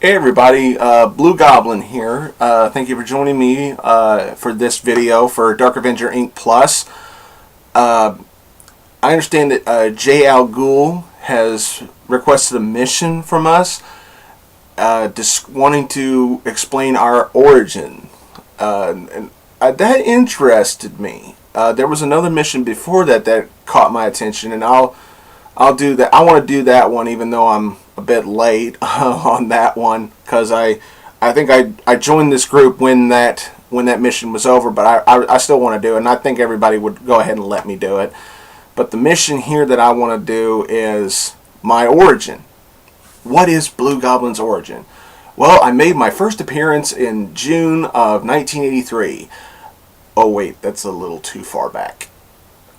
Hey everybody, Blugoblin here. Thank you for joining me for this video for DarkAvengerINCPlus. I understand that JALGhul has requested a mission from us, just wanting to explain our origin. That interested me. There was another mission before that caught my attention, and I'll do that. I want to do that one, even though I'm a bit late on that one, because I think I joined this group when that mission was over, but I still want to do it, and I think everybody would go ahead and let me do it. But the mission here that I want to do is my origin. What is Blugoblin's origin? Well, I made my first appearance in June of 1983. Oh wait, that's a little too far back.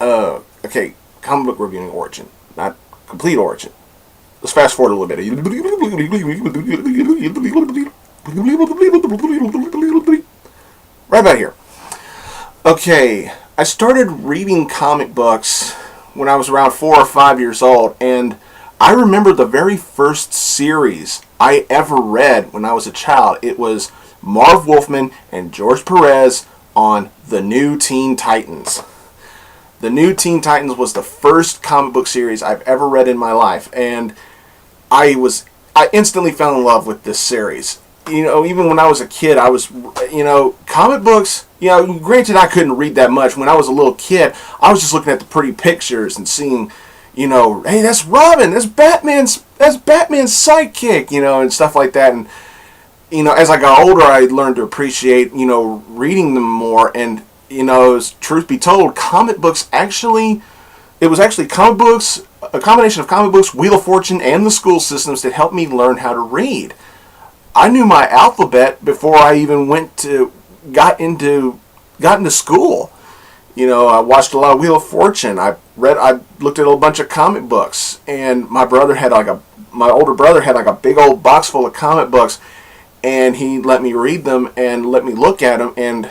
Okay, comic book reviewing origin, not complete origin. Let's fast forward a little bit. Right about here. Okay, I started reading comic books when I was around 4 or 5 years old, and I remember the very first series I ever read when I was a child. It was Marv Wolfman and George Perez on The New Teen Titans. The New Teen Titans was the first comic book series I've ever read in my life, and I instantly fell in love with this series. You know, even when I was a kid, I was, comic books, granted I couldn't read that much. When I was a little kid, I was just looking at the pretty pictures and seeing, hey, that's Robin, that's Batman's sidekick, and stuff like that. And, as I got older, I learned to appreciate, reading them more. And, truth be told, comic books it was actually comic books, a combination of comic books, Wheel of Fortune, and the school systems that helped me learn how to read. I knew my alphabet before I even got into school. I watched a lot of Wheel of Fortune. I looked at a bunch of comic books, and my older brother had like a big old box full of comic books, and he let me read them and let me look at them, and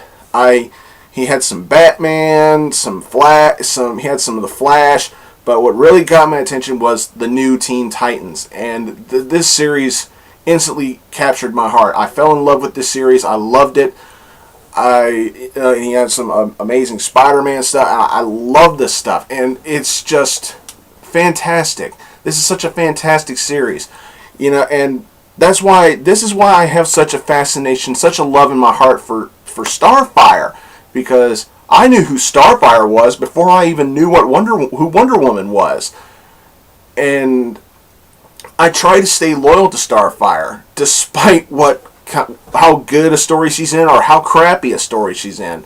he had some Batman, he had some of the Flash, but what really got my attention was the New Teen Titans, and this series instantly captured my heart. I fell in love with this series. I loved it. He had some amazing Spider-Man stuff. I love this stuff, and it's just fantastic. This is such a fantastic series, and this is why I have such a fascination, such a love in my heart for Starfire, because I knew who Starfire was before I even knew who Wonder Woman was. And I try to stay loyal to Starfire, despite how good a story she's in or how crappy a story she's in.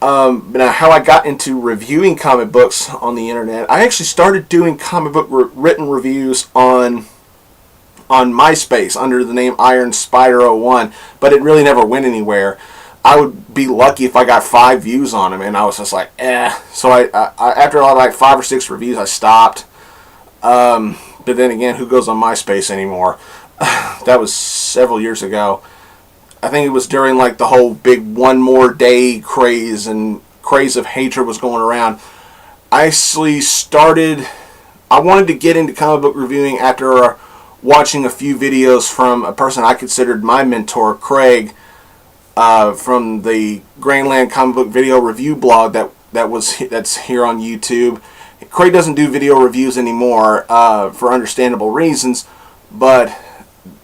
Now, how I got into reviewing comic books on the internet, I actually started doing comic book written reviews on MySpace under the name Iron Spider 01, but it really never went anywhere. I would be lucky if I got 5 views on them, and I was just like, eh. So I after like 5 or 6 reviews, I stopped. But then again, who goes on MySpace anymore? That was several years ago. I think it was during like the whole big one more day craze of hatred was going around. I wanted to get into comic book reviewing after watching a few videos from a person I considered my mentor, Craig, from the Grandland Comic Book Video Review blog that's here on YouTube. Craig doesn't do video reviews anymore for understandable reasons, but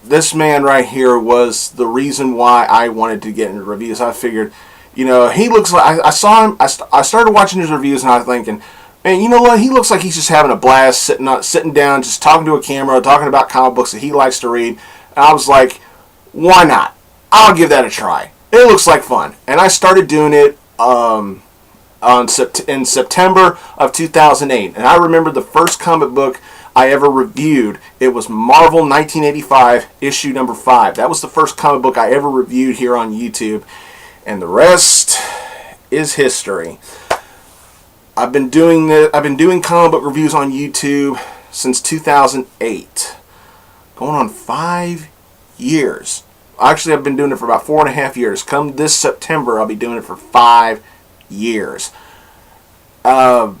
this man right here was the reason why I wanted to get into reviews. I figured, he looks like, I saw him, I started watching his reviews, and I was thinking, man, you know what, he looks like he's just having a blast, sitting down, just talking to a camera, talking about comic books that he likes to read. And I was like, why not? I'll give that a try. It looks like fun. And I started doing it in September of 2008. And I remember the first comic book I ever reviewed. It was Marvel 1985, issue number 5. That was the first comic book I ever reviewed here on YouTube. And the rest is history. I've been doing comic book reviews on YouTube since 2008. Going on 5 years. Actually, I've been doing it for about 4.5 years. Come this September, I'll be doing it for 5 years. And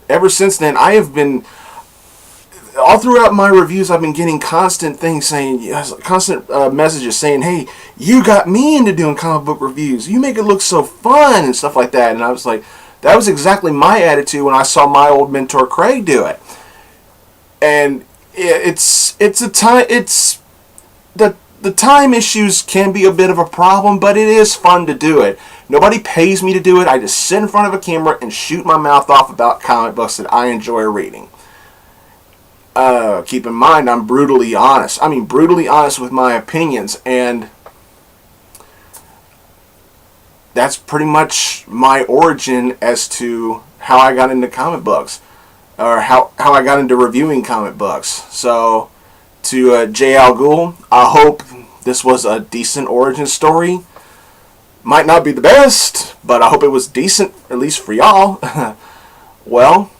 ever since then, I have been all throughout my reviews, I've been getting constant things saying, constant messages saying, hey, you got me into doing comic book reviews. You make it look so fun and stuff like that. And I was like, that was exactly my attitude when I saw my old mentor Craig do it. And the time issues can be a bit of a problem, but it is fun to do it. Nobody pays me to do it. I just sit in front of a camera and shoot my mouth off about comic books that I enjoy reading. Keep in mind, I'm brutally honest. I mean, brutally honest with my opinions, and that's pretty much my origin as to how I got into comic books, or how I got into reviewing comic books. So, to JALGhul, I hope this was a decent origin story. Might not be the best, but I hope it was decent, at least for y'all. Well,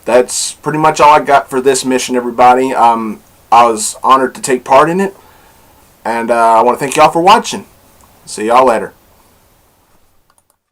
that's pretty much all I got for this mission, everybody. I was honored to take part in it, and I want to thank y'all for watching. See y'all later.